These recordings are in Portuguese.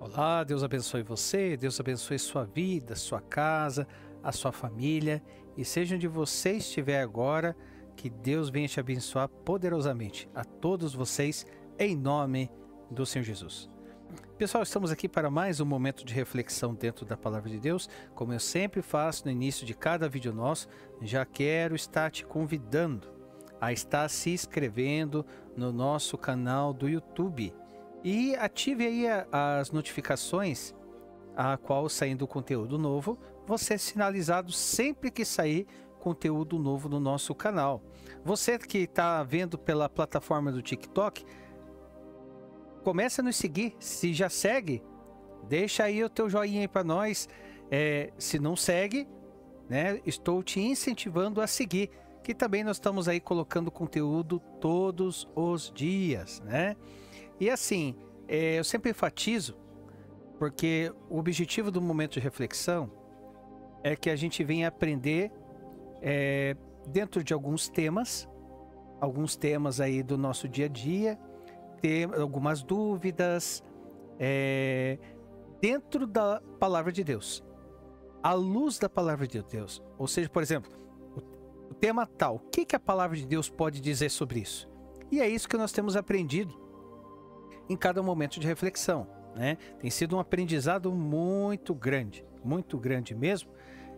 Olá, Deus abençoe você, Deus abençoe sua vida, sua casa, a sua família e seja onde você estiver agora, que Deus venha te abençoar poderosamente a todos vocês, em nome do Senhor Jesus. Pessoal, estamos aqui para mais um momento de reflexão dentro da Palavra de Deus. Como eu sempre faço no início de cada vídeo nosso, já quero estar te convidando a estar se inscrevendo no nosso canal do YouTube. E ative aí as notificações, a qual saindo conteúdo novo, você é sinalizado sempre que sair conteúdo novo no nosso canal. Você que está vendo pela plataforma do TikTok, começa a nos seguir. Se já segue, deixa aí o teu joinha aí para nós. Se não segue, né, estou te incentivando a seguir, que também nós estamos aí colocando conteúdo todos os dias, né? E assim, eu sempre enfatizo, porque o objetivo do momento de reflexão é que a gente venha aprender dentro de alguns temas aí do nosso dia a dia, ter algumas dúvidas dentro da Palavra de Deus, à luz da Palavra de Deus. Ou seja, por exemplo, o tema tal, o que a Palavra de Deus pode dizer sobre isso? E é isso que nós temos aprendido em cada momento de reflexão, né? Tem sido um aprendizado muito grande mesmo,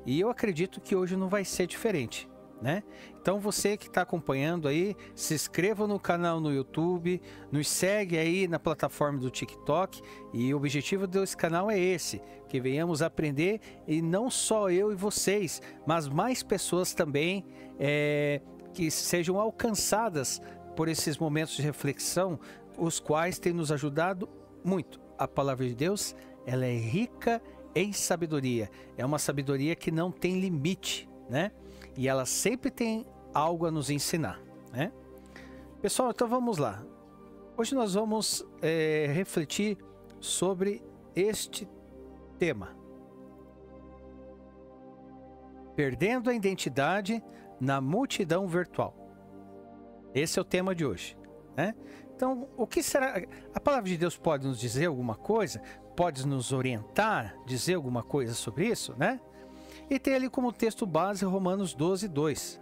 e eu acredito que hoje não vai ser diferente, né? Então você que está acompanhando aí, se inscreva no canal no YouTube, nos segue aí na plataforma do TikTok, e o objetivo desse canal é esse, que venhamos aprender, e não só eu e vocês, mas mais pessoas também, que sejam alcançadas por esses momentos de reflexão, os quais têm nos ajudado muito. A Palavra de Deus, ela é rica em sabedoria. É uma sabedoria que não tem limite, né? E ela sempre tem algo a nos ensinar, né? Pessoal, então vamos lá. Hoje nós vamos refletir sobre este tema: perdendo a identidade na multidão virtual. Esse é o tema de hoje, né? Então, o que será? A Palavra de Deus pode nos dizer alguma coisa? Pode nos orientar, dizer alguma coisa sobre isso, né? E tem ali como texto base Romanos 12:2,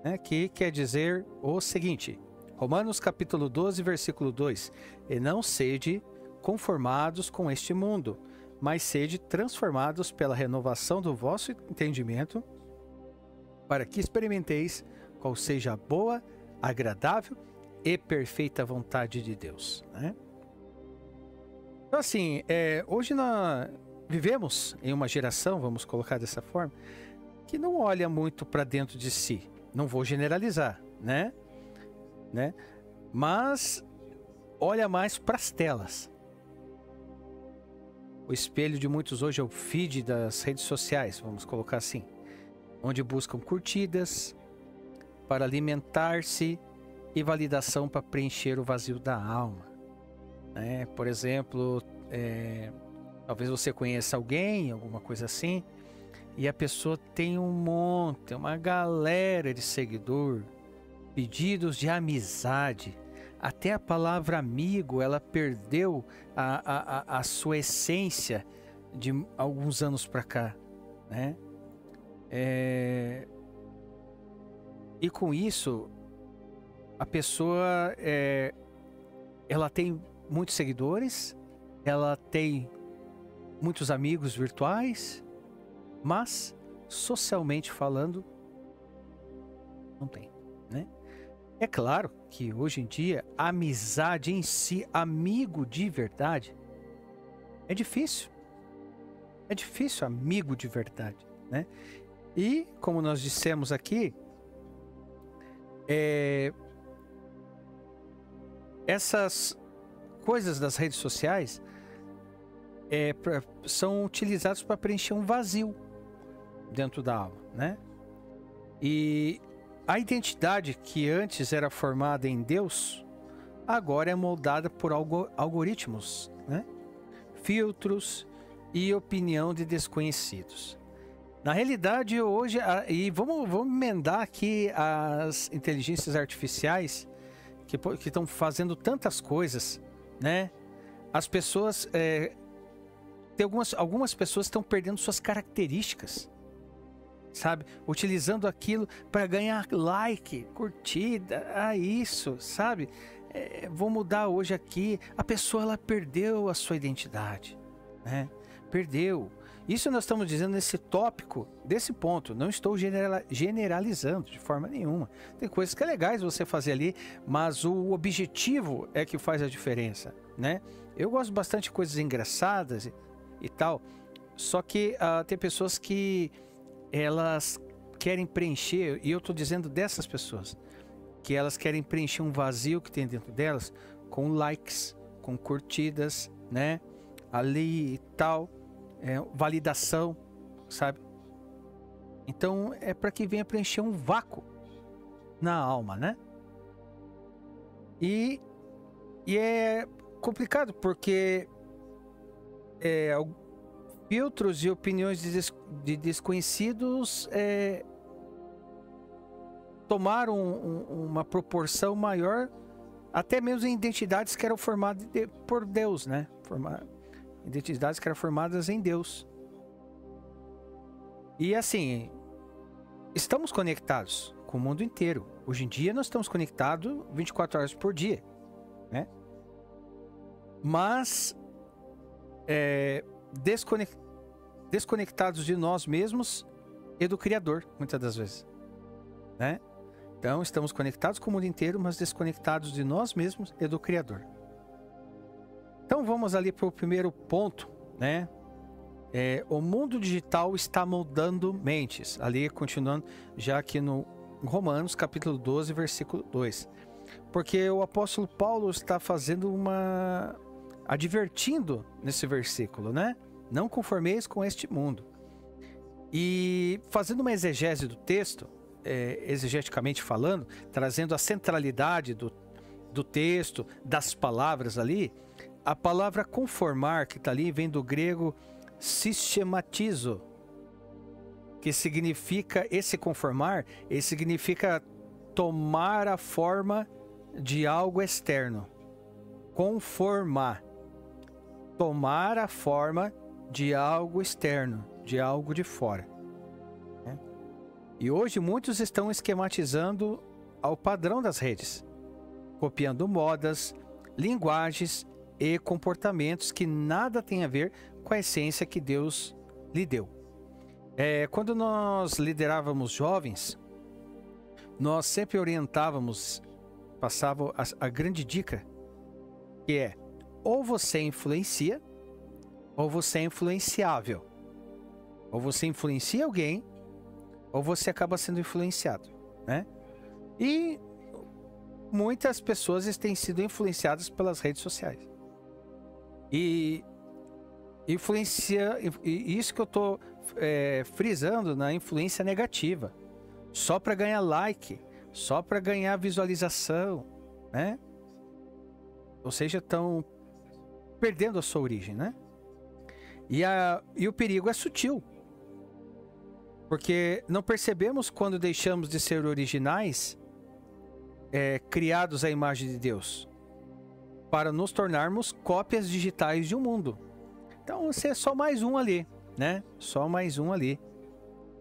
né? Que quer dizer o seguinte: Romanos capítulo 12, versículo 2: E não sede conformados com este mundo, mas sede transformados pela renovação do vosso entendimento, para que experimenteis qual seja a boa, agradável e perfeita vontade de Deus, né? Então assim, hoje nós vivemos em uma geração, vamos colocar dessa forma, que não olha muito para dentro de si. Não vou generalizar, né? Mas olha mais para as telas. O espelho de muitos hoje é o feed das redes sociais, vamos colocar assim, onde buscam curtidas para alimentar-se e validação para preencher o vazio da alma, né? Por exemplo, talvez você conheça alguém, alguma coisa assim, e a pessoa tem uma galera de seguidor, pedidos de amizade, até a palavra amigo, ela perdeu a sua essência de alguns anos para cá, né? E com isso, a pessoa, ela tem muitos seguidores, ela tem muitos amigos virtuais, mas socialmente falando, não tem, né? É claro que hoje em dia, a amizade em si, amigo de verdade, é difícil. É difícil amigo de verdade, né? E, como nós dissemos aqui, essas coisas das redes sociais são utilizadas para preencher um vazio dentro da alma, né? E a identidade que antes era formada em Deus, agora é moldada por algoritmos, né? Filtros e opinião de desconhecidos. Na realidade, hoje, e vamos emendar aqui as inteligências artificiais que estão fazendo tantas coisas, né? As pessoas... tem algumas pessoas estão perdendo suas características, sabe? Utilizando aquilo para ganhar like, curtida, isso, sabe? Vou mudar hoje aqui. A pessoa, ela perdeu a sua identidade, né? Perdeu. Isso nós estamos dizendo nesse tópico, desse ponto. Não estou generalizando de forma nenhuma. Tem coisas que é legais você fazer ali, mas o objetivo é que faz a diferença, né? Eu gosto bastante de coisas engraçadas e tal, só que tem pessoas que elas querem preencher, e eu estou dizendo dessas pessoas, que elas querem preencher um vazio que tem dentro delas com likes, com curtidas, né? Ali e tal, validação, sabe? Então é para que venha preencher um vácuo na alma, né? E é complicado porque filtros e opiniões de desconhecidos tomaram uma proporção maior, até mesmo em identidades que eram formadas por Deus, né? Identidades que eram formadas em Deus. E assim, estamos conectados com o mundo inteiro. Hoje em dia nós estamos conectados 24 horas por dia, né? Mas desconectados de nós mesmos e do Criador, muitas das vezes, né? Então estamos conectados com o mundo inteiro, mas desconectados de nós mesmos e do Criador. Então vamos ali para o primeiro ponto, né? O mundo digital está moldando mentes. Ali continuando já aqui no Romanos capítulo 12, versículo 2. Porque o apóstolo Paulo está fazendo advertindo nesse versículo, né? Não conformeis com este mundo. E fazendo uma exegese do texto, exegeticamente falando, trazendo a centralidade do texto, das palavras ali, a palavra conformar, que está ali, vem do grego sistematizo, que significa, esse conformar, ele significa tomar a forma de algo externo. Conformar. Tomar a forma de algo externo, de algo de fora. Né? E hoje muitos estão esquematizando ao padrão das redes, copiando modas, linguagens e comportamentos que nada tem a ver com a essência que Deus lhe deu. Quando nós liderávamos jovens, nós sempre orientávamos, passava a grande dica, que é: ou você influencia, ou você é influenciável. Ou você influencia alguém, ou você acaba sendo influenciado, né? E muitas pessoas têm sido influenciadas pelas redes sociais. E isso que eu estou frisando na influência negativa. Só para ganhar like, só para ganhar visualização, né? Ou seja, estão perdendo a sua origem, né? E o perigo é sutil. Porque não percebemos quando deixamos de ser originais, criados à imagem de Deus, para nos tornarmos cópias digitais de um mundo. Então você é só mais um ali, né? Só mais um ali.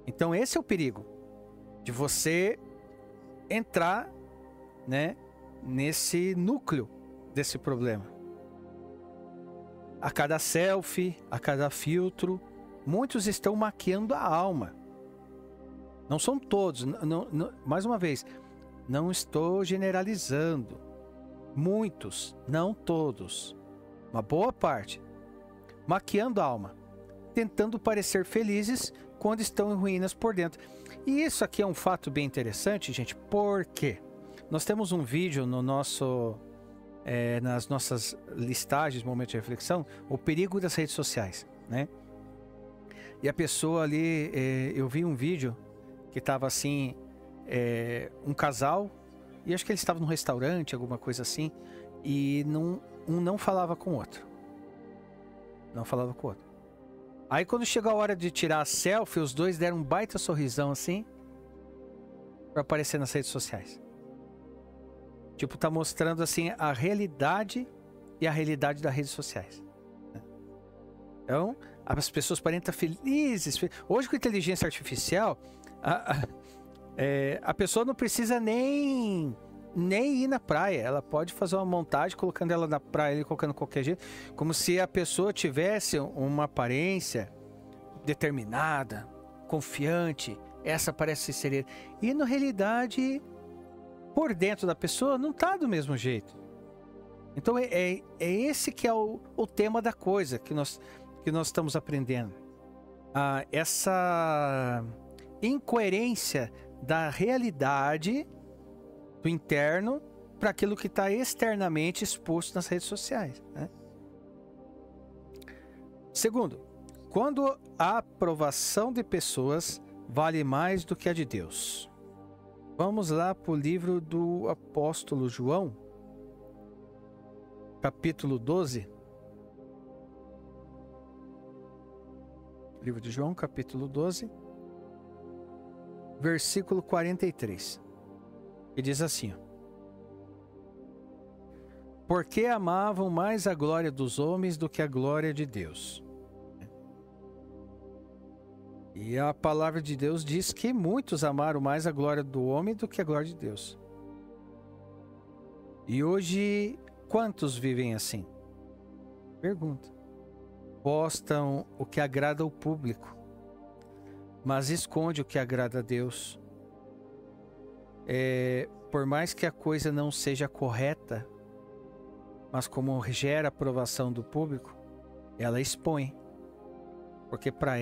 Então esse é o perigo de você entrar, né, nesse núcleo desse problema. A cada selfie, a cada filtro, muitos estão maquiando a alma. Não são todos, mais uma vez, não estou generalizando. Muitos, não todos, uma boa parte, maquiando a alma, tentando parecer felizes quando estão em ruínas por dentro. E isso aqui é um fato bem interessante, gente, porque nós temos um vídeo no nosso, nas nossas listagens, momento de reflexão, o perigo das redes sociais, né? E a pessoa ali, eu vi um vídeo que estava assim, um casal, e acho que eles estavam num restaurante, alguma coisa assim, e um não falava com o outro. Não falava com o outro. Aí quando chegou a hora de tirar a selfie, os dois deram um baita sorrisão assim, para aparecer nas redes sociais. Tipo, tá mostrando assim a realidade e a realidade das redes sociais. Então, as pessoas podem estar felizes. Hoje, com inteligência artificial, a pessoa não precisa nem ir na praia. Ela pode fazer uma montagem colocando ela na praia, colocando qualquer jeito, como se a pessoa tivesse uma aparência determinada, confiante. Essa parece ser. E na realidade, por dentro da pessoa, não está do mesmo jeito. Então é esse que é o tema da coisa que nós estamos aprendendo. Essa incoerência da realidade do interno para aquilo que está externamente exposto nas redes sociais, né? Segundo, quando a aprovação de pessoas vale mais do que a de Deus. Vamos lá para o livro do apóstolo João, capítulo 12. Livro de João, capítulo 12, versículo 43. Que diz assim: porque amavam mais a glória dos homens do que a glória de Deus. E a palavra de Deus diz que muitos amaram mais a glória do homem do que a glória de Deus. E hoje, quantos vivem assim? Pergunta. Postam o que agrada ao público, mas esconde o que agrada a Deus. Por mais que a coisa não seja correta, mas como gera aprovação do público, ela expõe. Porque para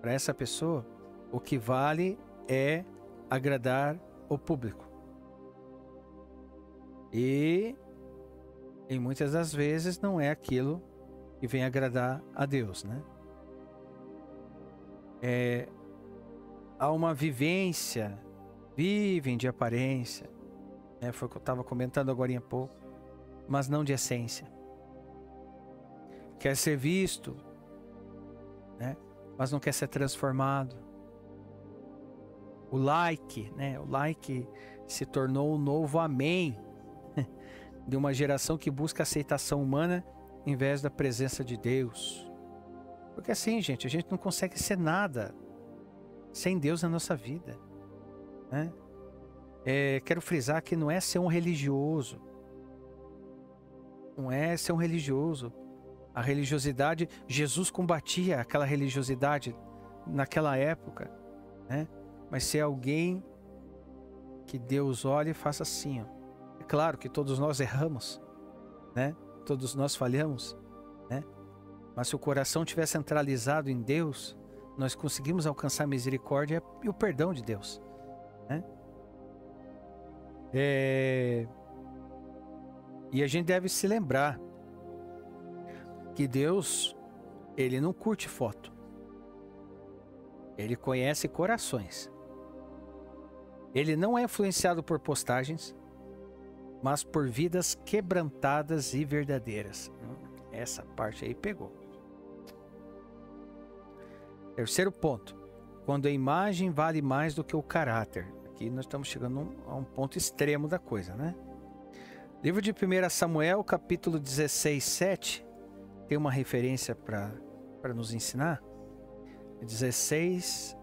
essa pessoa, o que vale é agradar o público. E muitas das vezes não é aquilo que vem agradar a Deus, né? Há uma vivência, vivem de aparência, né? Foi o que eu estava comentando agora há pouco, mas não de essência. Quer ser visto, né? Mas não quer ser transformado. O like, né? O like se tornou o novo amém de uma geração que busca aceitação humana em vez da presença de Deus. Porque assim, gente, a gente não consegue ser nada sem Deus na nossa vida, né? Quero frisar que não é ser um religioso. Não é ser um religioso. A religiosidade, Jesus combatia aquela religiosidade naquela época, né? Mas ser alguém que Deus olhe e faça assim, ó. É claro que todos nós erramos, né? Todos nós falhamos, né? Mas se o coração estiver centralizado em Deus, nós conseguimos alcançar a misericórdia e o perdão de Deus, né? E a gente deve se lembrar que Deus, Ele não curte foto. Ele conhece corações. Ele não é influenciado por postagens, mas por vidas quebrantadas e verdadeiras. Essa parte aí pegou. Terceiro ponto. Quando a imagem vale mais do que o caráter. Aqui nós estamos chegando a um ponto extremo da coisa, né? Livro de 1 Samuel, capítulo 16, 7. Tem uma referência para nos ensinar. 16,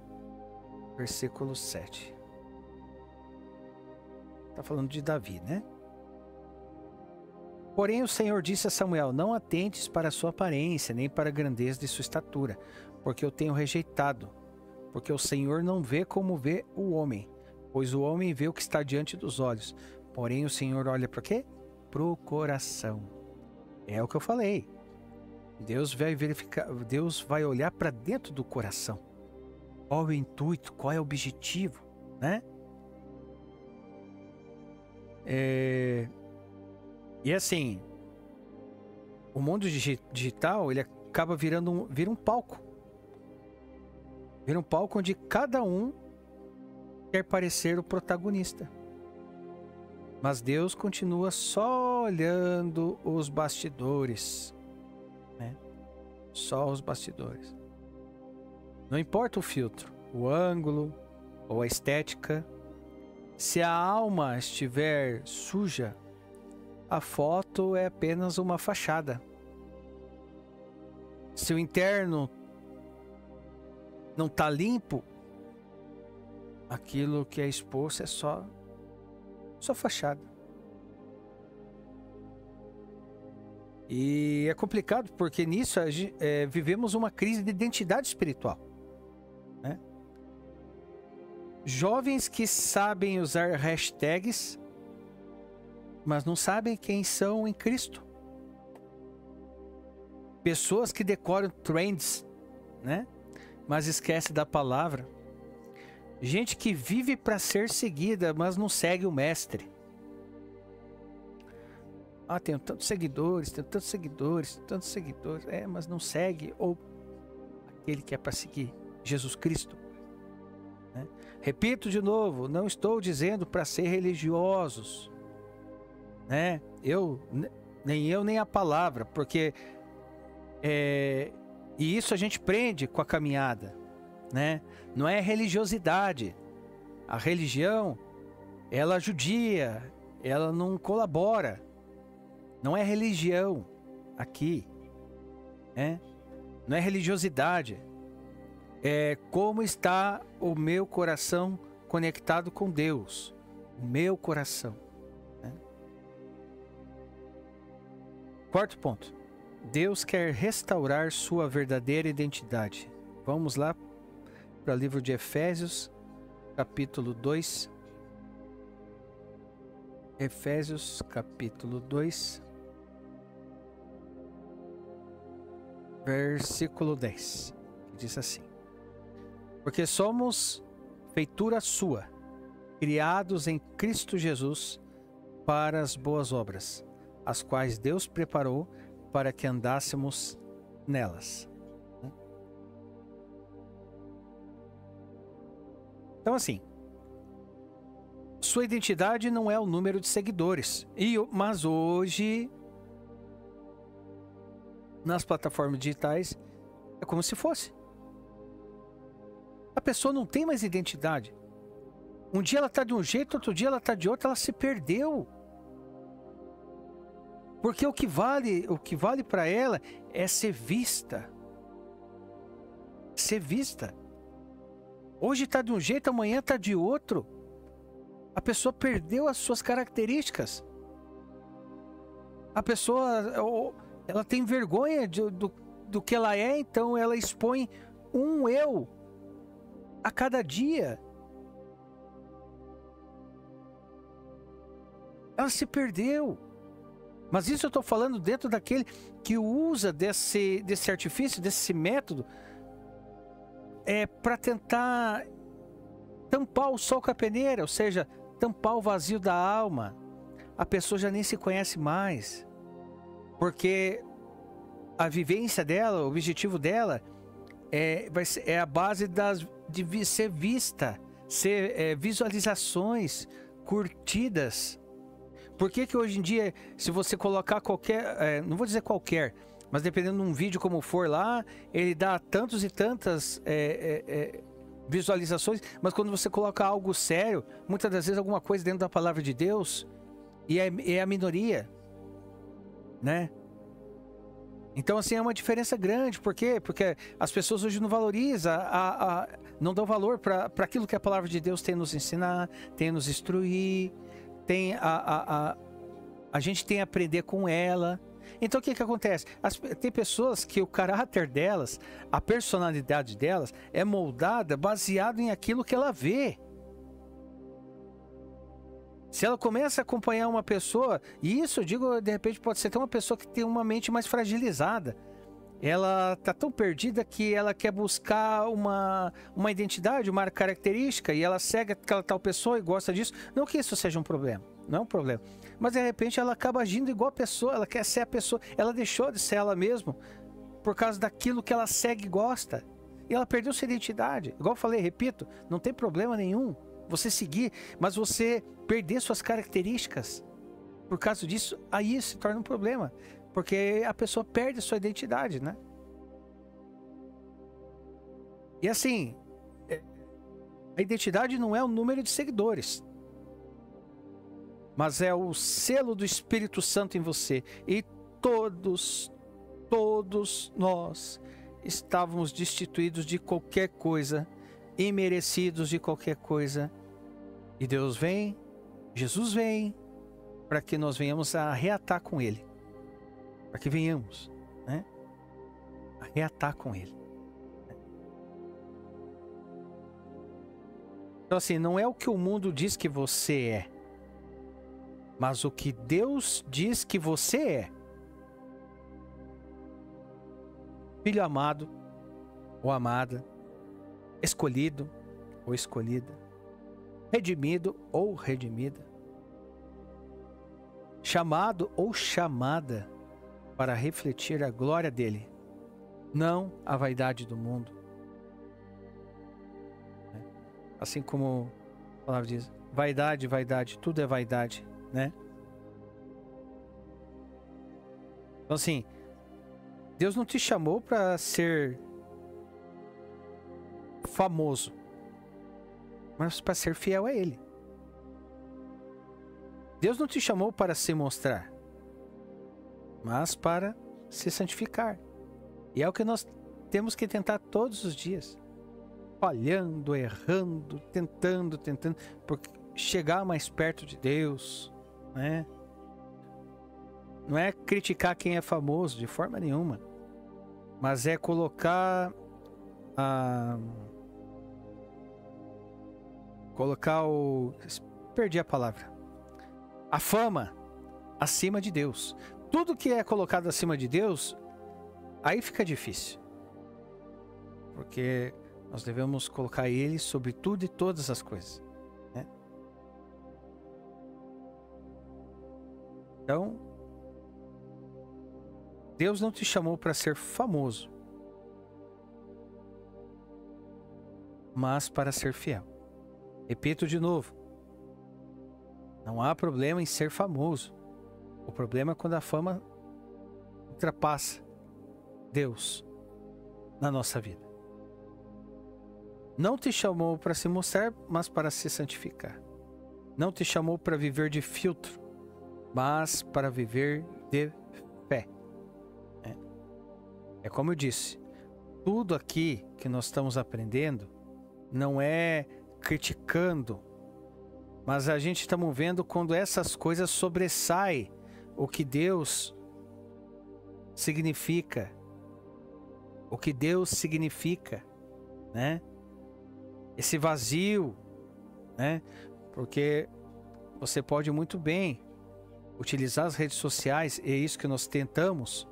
versículo 7. Está falando de Davi, né? Porém o Senhor disse a Samuel: não atentes para a sua aparência, nem para a grandeza de sua estatura, porque eu tenho rejeitado. Porque o Senhor não vê como vê o homem, pois o homem vê o que está diante dos olhos. Porém o Senhor olha para quê? Para o coração. É o que eu falei. Deus vai verificar, Deus vai olhar para dentro do coração. Qual é o intuito, qual é o objetivo, né? E assim, o mundo digital, ele acaba vira um palco. Vira um palco onde cada um quer parecer o protagonista. Mas Deus continua só olhando os bastidores, né? Só os bastidores. Não importa o filtro, o ângulo ou a estética. Se a alma estiver suja, a foto é apenas uma fachada. Se o interno não está limpo, aquilo que é exposto é só fachada. E é complicado porque nisso vivemos uma crise de identidade espiritual, né? Jovens que sabem usar hashtags, mas não sabem quem são em Cristo. Pessoas que decoram trends, né? Mas esquece da palavra. Gente que vive para ser seguida, mas não segue o mestre. Ah, tenho tantos seguidores, mas não segue ou aquele que é para seguir, Jesus Cristo, né? Repito de novo, não estou dizendo para ser religiosos, né? Nem eu, nem a palavra, porque e isso a gente prende com a caminhada, né? Não é religiosidade. A religião, ela judia, ela não colabora. Não é religião aqui, né? Não é religiosidade. É como está o meu coração conectado com Deus. O meu coração, né? Quarto ponto. Deus quer restaurar sua verdadeira identidade. Vamos lá para o livro de Efésios, capítulo 2. Efésios, capítulo 2, versículo 10. Que diz assim: porque somos feitura sua, criados em Cristo Jesus para as boas obras, as quais Deus preparou para que andássemos nelas. Então, assim, sua identidade não é o número de seguidores. Mas hoje, nas plataformas digitais, é como se fosse. A pessoa não tem mais identidade. Um dia ela está de um jeito, outro dia ela está de outro, ela se perdeu. Porque o que vale para ela é ser vista. Ser vista. Hoje está de um jeito, amanhã está de outro. A pessoa perdeu as suas características. A pessoa, ela tem vergonha do que ela é, então ela expõe um eu a cada dia. Ela se perdeu. Mas isso eu estou falando dentro daquele que usa desse artifício, desse método, para tentar tampar o sol com a peneira, ou seja, tampar o vazio da alma. A pessoa já nem se conhece mais, porque a vivência dela, o objetivo dela é a base de ser vista, ser visualizações, curtidas. Por que hoje em dia, se você colocar qualquer, não vou dizer qualquer, mas dependendo de um vídeo como for lá, ele dá tantos e tantas visualizações, mas quando você coloca algo sério, muitas das vezes alguma coisa dentro da palavra de Deus, e é a minoria, né? Então, assim, é uma diferença grande. Por quê? Porque as pessoas hoje não valorizam, não dão valor para aquilo que a palavra de Deus tem a nos ensinar, tem a nos instruir, a gente tem a aprender com ela. Então o que acontece? Tem pessoas que o caráter delas, a personalidade delas é moldada baseado em aquilo que ela vê. Se ela começa a acompanhar uma pessoa, e isso eu digo, de repente pode ser até uma pessoa que tem uma mente mais fragilizada. Ela está tão perdida que ela quer buscar uma identidade, uma característica, e ela segue aquela tal pessoa e gosta disso. Não que isso seja um problema, não é um problema. Mas de repente ela acaba agindo igual a pessoa, ela quer ser a pessoa, ela deixou de ser ela mesma por causa daquilo que ela segue e gosta. E ela perdeu sua identidade. Igual eu falei, repito, não tem problema nenhum você seguir, mas você perder suas características. Por causa disso, aí se torna um problema. Porque a pessoa perde sua identidade, né? E assim, a identidade não é o número de seguidores. mas é o selo do Espírito Santo em você. E todos nós estávamos destituídos de qualquer coisa, imerecidos de qualquer coisa. E Deus vem, Jesus vem, para que nós venhamos a reatar com Ele. Para que venhamos, né, a reatar com Ele. Então assim, não é o que o mundo diz que você é, mas o que Deus diz que você é. Filho amado ou amada, escolhido ou escolhida, redimido ou redimida, chamado ou chamada para refletir a glória dele, não a vaidade do mundo. Assim como a palavra diz, vaidade, vaidade, tudo é vaidade, né? Então assim, Deus não te chamou para ser famoso, mas para ser fiel a Ele. Deus não te chamou para se mostrar, mas para se santificar. E é o que nós temos que tentar todos os dias. Falhando, errando, tentando, porque chegar mais perto de Deus, né? Não é criticar quem é famoso de forma nenhuma, mas é colocar perdi a palavra, a fama acima de Deus. Tudo que é colocado acima de Deus, aí fica difícil, porque nós devemos colocar Ele sobre tudo e todas as coisas, né? Então, Deus não te chamou para ser famoso, mas para ser fiel. Repito de novo, não há problema em ser famoso. O problema é quando a fama ultrapassa Deus na nossa vida. Não te chamou para se mostrar, mas para se santificar. Não te chamou para viver de filtro, mas para viver de fé. É como eu disse, tudo aqui que nós estamos aprendendo não é criticando, mas a gente está vendo quando essas coisas sobressaem o que Deus significa, né? Esse vazio, né? Porque você pode muito bem utilizar as redes sociais, e é isso que nós tentamos,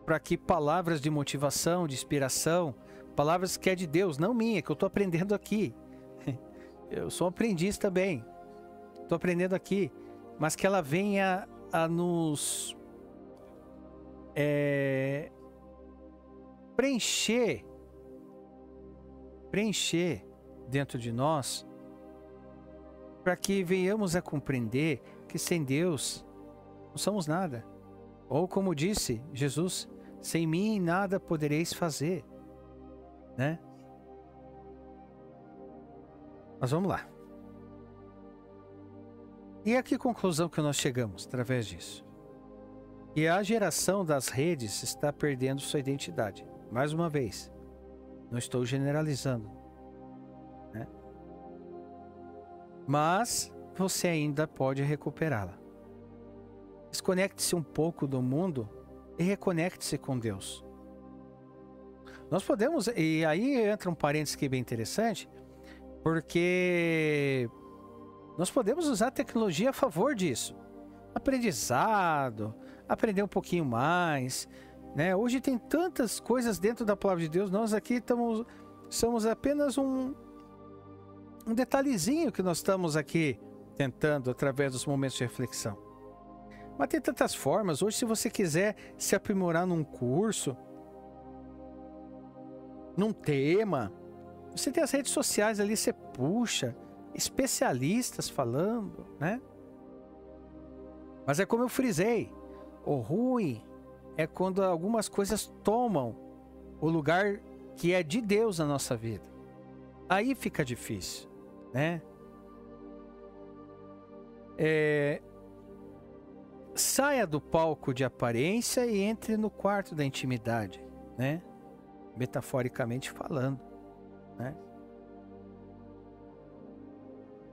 para que palavras de motivação, de inspiração, palavras que é de Deus, não minha, que eu estou aprendendo aqui. Eu sou um aprendiz também, estou aprendendo aqui, mas que ela venha a nos preencher dentro de nós, para que venhamos a compreender que sem Deus não somos nada. Ou como disse Jesus, sem mim nada podereis fazer, né? Mas vamos lá. E a que conclusão que nós chegamos através disso? E a geração das redes está perdendo sua identidade. Mais uma vez, não estou generalizando, né? Mas você ainda pode recuperá-la. Desconecte-se um pouco do mundo e reconecte-se com Deus. Nós podemos, e aí entra um parênteses que é bem interessante, porque nós podemos usar a tecnologia a favor disso. Aprendizado, aprender um pouquinho mais, né? Hoje tem tantas coisas dentro da palavra de Deus, nós aqui somos apenas um detalhezinho que nós estamos aqui tentando através dos momentos de reflexão. Mas tem tantas formas. Hoje, se você quiser se aprimorar num curso, num tema, você tem as redes sociais ali, você puxa especialistas falando, né? Mas é como eu frisei, o ruim é quando algumas coisas tomam o lugar que é de Deus na nossa vida. Aí fica difícil, né? Saia do palco de aparência e entre no quarto da intimidade, né? Metaforicamente falando, né?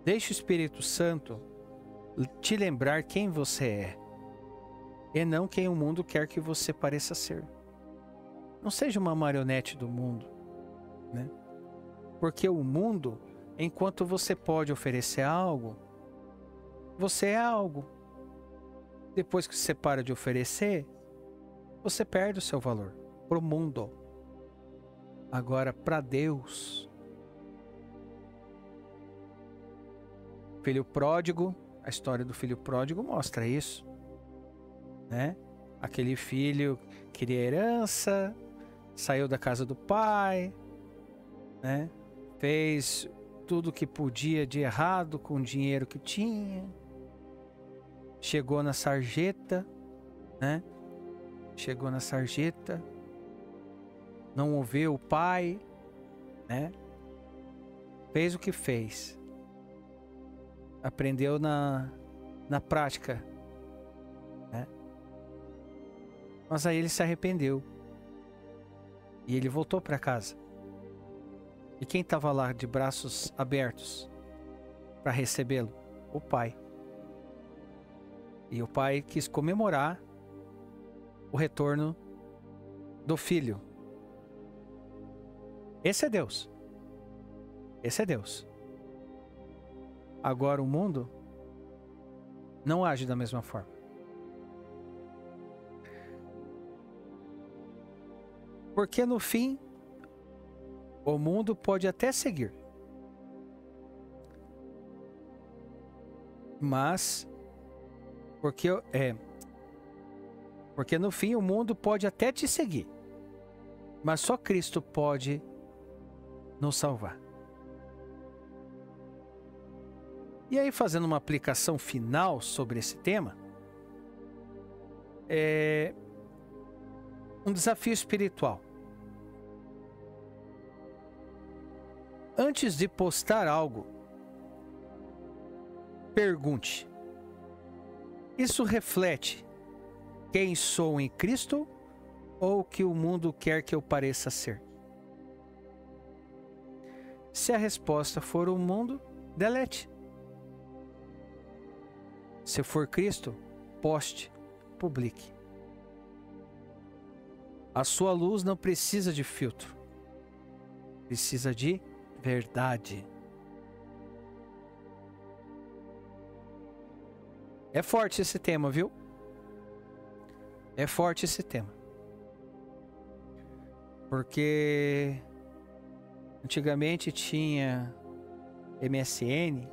Deixe o Espírito Santo te lembrar quem você é e não quem o mundo quer que você pareça ser. Não seja uma marionete do mundo, né? Porque o mundo, enquanto você pode oferecer algo, você é algo. Depois que você para de oferecer, você perde o seu valor para o mundo. Agora, para Deus, filho pródigo, a história do filho pródigo mostra isso, né? Aquele filho queria herança, saiu da casa do pai, né? Fez tudo o que podia de errado com o dinheiro que tinha. Chegou na sarjeta, né? Chegou na sarjeta, não ouviu o pai, né? Fez o que fez. Aprendeu na prática, né? Mas aí ele se arrependeu. E ele voltou para casa. E quem estava lá de braços abertos para recebê-lo? O pai. E o pai quis comemorar o retorno do filho. Esse é Deus. Esse é Deus. Agora o mundo não age da mesma forma. Porque no fim, o mundo pode até seguir. Mas porque no fim o mundo pode até te seguir, mas só Cristo pode nos salvar. E aí, fazendo uma aplicação final sobre esse tema, um desafio espiritual. Antes de postar algo, pergunte: isso reflete quem sou em Cristo ou o que o mundo quer que eu pareça ser? Se a resposta for o mundo, delete. Se for Cristo, poste, publique. A sua luz não precisa de filtro. Precisa de verdade. É forte esse tema, viu? É forte esse tema. Porque antigamente tinha MSN,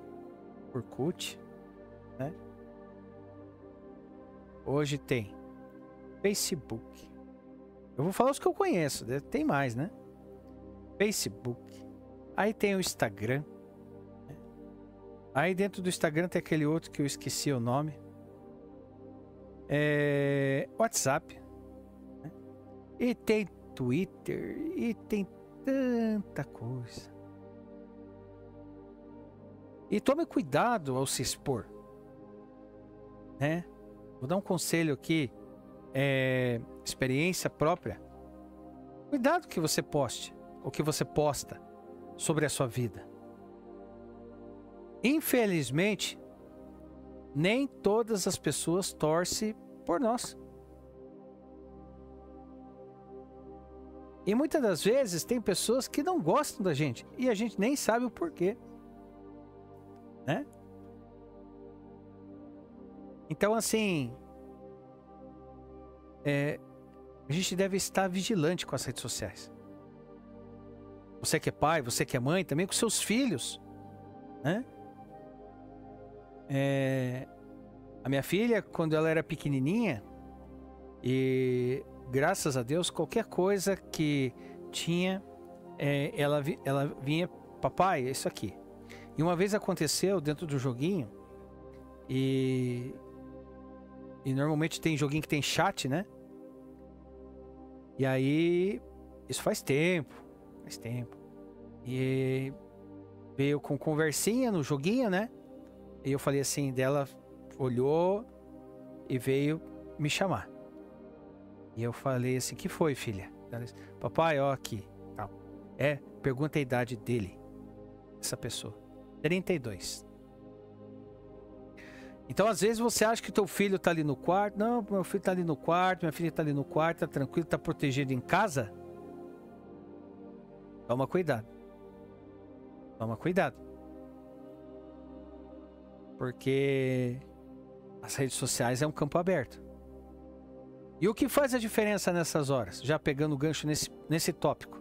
Orkut, né? Hoje tem Facebook. Eu vou falar os que eu conheço, tem mais, né? Facebook. Aí tem o Instagram. Aí dentro do Instagram tem aquele outro que eu esqueci o nome. WhatsApp. Né? E tem Twitter. E tem tanta coisa. E tome cuidado ao se expor. Né? Vou dar um conselho aqui. Experiência própria. Cuidado que você poste. O que você posta sobre a sua vida. Infelizmente, nem todas as pessoas torcem por nós. E muitas das vezes tem pessoas que não gostam da gente e a gente nem sabe o porquê, né? Então, assim, a gente deve estar vigilante com as redes sociais. Você que é pai, você que é mãe, também com seus filhos, né? A minha filha, quando ela era pequenininha, e graças a Deus, qualquer coisa que tinha, ela vinha, papai, é isso aqui. E uma vez aconteceu dentro do joguinho, e normalmente tem joguinho que tem chat, né? E aí, isso faz tempo. E veio com conversinha no joguinho, né? E eu falei assim dela, olhou e veio me chamar. E eu falei assim, que foi, filha? Ela disse, papai, ó aqui. Tal. Pergunta a idade dele, essa pessoa. 32. Então, às vezes, você acha que teu filho tá ali no quarto. Não, meu filho tá ali no quarto, minha filha tá ali no quarto, tá tranquilo, tá protegido em casa. Toma cuidado. Toma cuidado. Porque as redes sociais é um campo aberto. E o que faz a diferença nessas horas? Já pegando o gancho nesse tópico.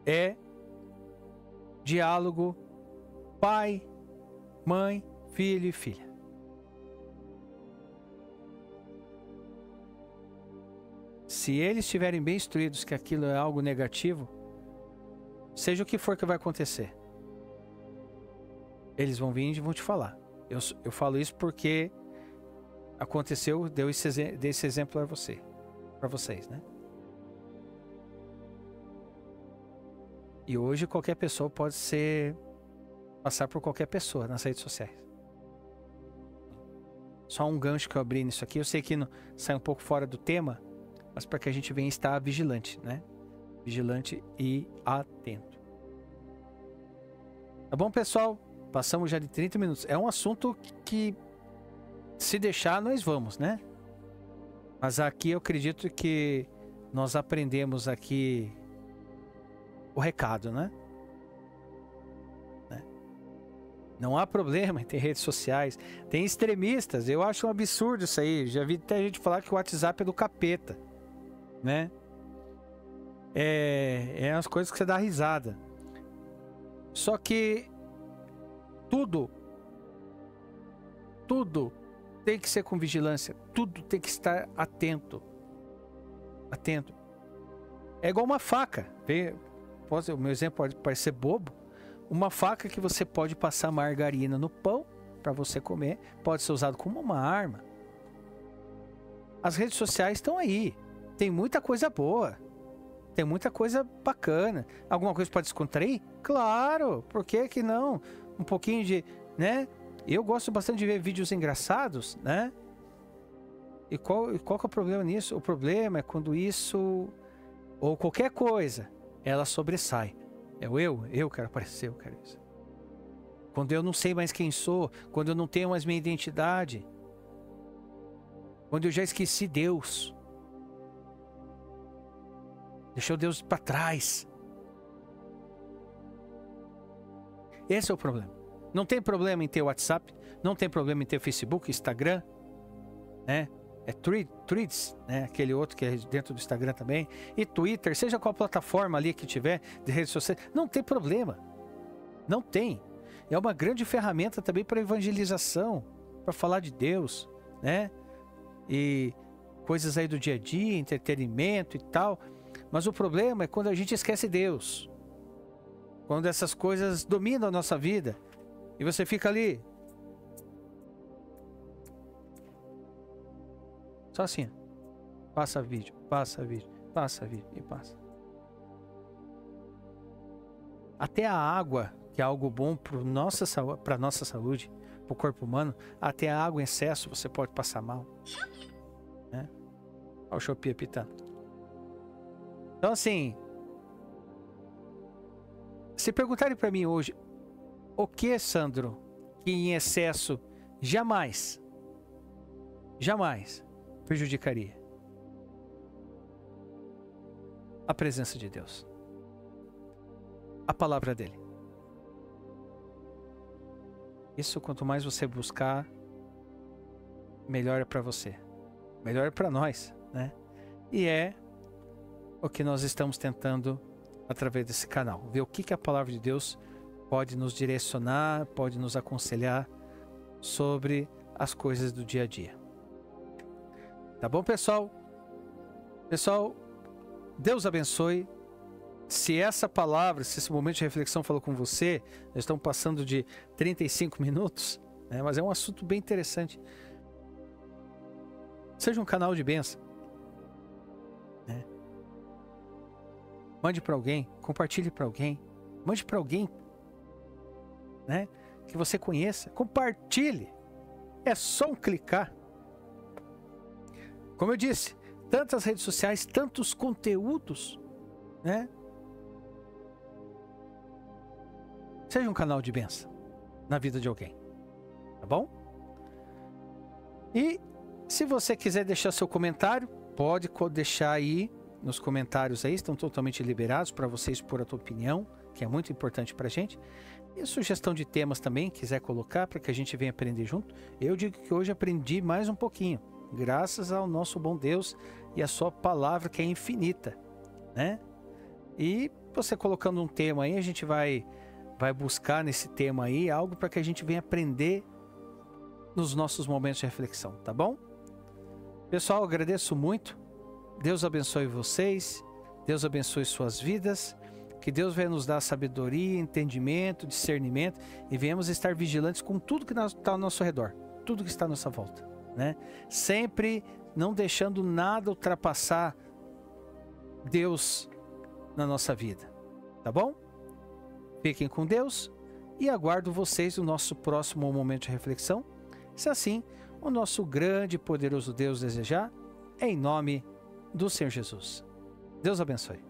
É diálogo pai, mãe, filho e filha. Se eles estiverem bem instruídos que aquilo é algo negativo, seja o que for que vai acontecer, eles vão vir e vão te falar. Eu falo isso porque aconteceu, dei esse exemplo para vocês, né? E hoje qualquer pessoa pode passar por qualquer pessoa nas redes sociais. Só um gancho que eu abri nisso aqui. Eu sei que sai um pouco fora do tema, mas para que a gente venha estar vigilante, né? Vigilante e atento. Tá bom, pessoal? Passamos já de 30 minutos. É um assunto que, se deixar, nós vamos, né? Mas aqui eu acredito que nós aprendemos aqui o recado, né? Não há problema em ter redes sociais. Tem extremistas. Eu acho um absurdo isso aí. Já vi até gente falar que o WhatsApp é do capeta, né? É umas coisas que você dá risada. Só que tudo tem que ser com vigilância. Tudo tem que estar atento. Atento. É igual uma faca. O meu exemplo pode parecer bobo. Uma faca que você pode passar margarina no pão para você comer, pode ser usado como uma arma. As redes sociais estão aí. Tem muita coisa boa. Tem muita coisa bacana. Alguma coisa pode descontrair? Claro, por que não? Um pouquinho de, né? Eu gosto bastante de ver vídeos engraçados, né? E qual que é o problema nisso? O problema é quando isso, ou qualquer coisa, ela sobressai. Eu quero aparecer, eu quero isso. Quando eu não sei mais quem sou, quando eu não tenho mais minha identidade, quando eu já esqueci Deus, deixou Deus para trás. Esse é o problema. Não tem problema em ter WhatsApp, não tem problema em ter Facebook, Instagram, né? É Threads, né? Aquele outro que é dentro do Instagram também. E Twitter, seja qual plataforma ali que tiver de redes sociais, não tem problema. Não tem. É uma grande ferramenta também para evangelização, para falar de Deus, né? E coisas aí do dia a dia, entretenimento e tal. Mas o problema é quando a gente esquece Deus. Quando essas coisas dominam a nossa vida. E você fica ali. Só assim. Passa vídeo, passa vídeo, passa vídeo e passa. Até a água, que é algo bom para nossa saúde, para o corpo humano, até a água em excesso você pode passar mal. Né? Olha o Shopee apitando. Então assim, se perguntarem para mim hoje, o que, Sandro, que em excesso jamais prejudicaria? A presença de Deus. A palavra dele. Isso, quanto mais você buscar, melhor é para você. Melhor é para nós, né? E é o que nós estamos tentando através desse canal. Ver o que a palavra de Deus pode nos direcionar, pode nos aconselhar sobre as coisas do dia a dia. Tá bom, pessoal? Pessoal, Deus abençoe. Se essa palavra, se esse momento de reflexão falou com você, nós estamos passando de 35 minutos, né? Mas é um assunto bem interessante. Seja um canal de bênção, né? Mande para alguém, compartilhe para alguém, mande para alguém, né, que você conheça, compartilhe, É só um clicar. Como eu disse, tantas redes sociais, tantos conteúdos, né? Seja um canal de bênção na vida de alguém, tá bom? E se você quiser deixar seu comentário, pode deixar aí nos comentários aí, estão totalmente liberados para você expor a tua opinião, que é muito importante para a gente. E sugestão de temas também, quiser colocar para que a gente venha aprender junto. Eu digo que hoje aprendi mais um pouquinho, graças ao nosso bom Deus e a sua palavra que é infinita, né? E você colocando um tema aí, a gente vai buscar nesse tema aí algo para que a gente venha aprender nos nossos momentos de reflexão, tá bom? Pessoal, agradeço muito. Deus abençoe vocês. Deus abençoe suas vidas. Que Deus venha nos dar sabedoria, entendimento, discernimento e venhamos estar vigilantes com tudo que está ao nosso redor, tudo que está à nossa volta, né? Sempre não deixando nada ultrapassar Deus na nossa vida, tá bom? Fiquem com Deus e aguardo vocês no nosso próximo momento de reflexão, se assim o nosso grande e poderoso Deus desejar, em nome do Senhor Jesus. Deus abençoe.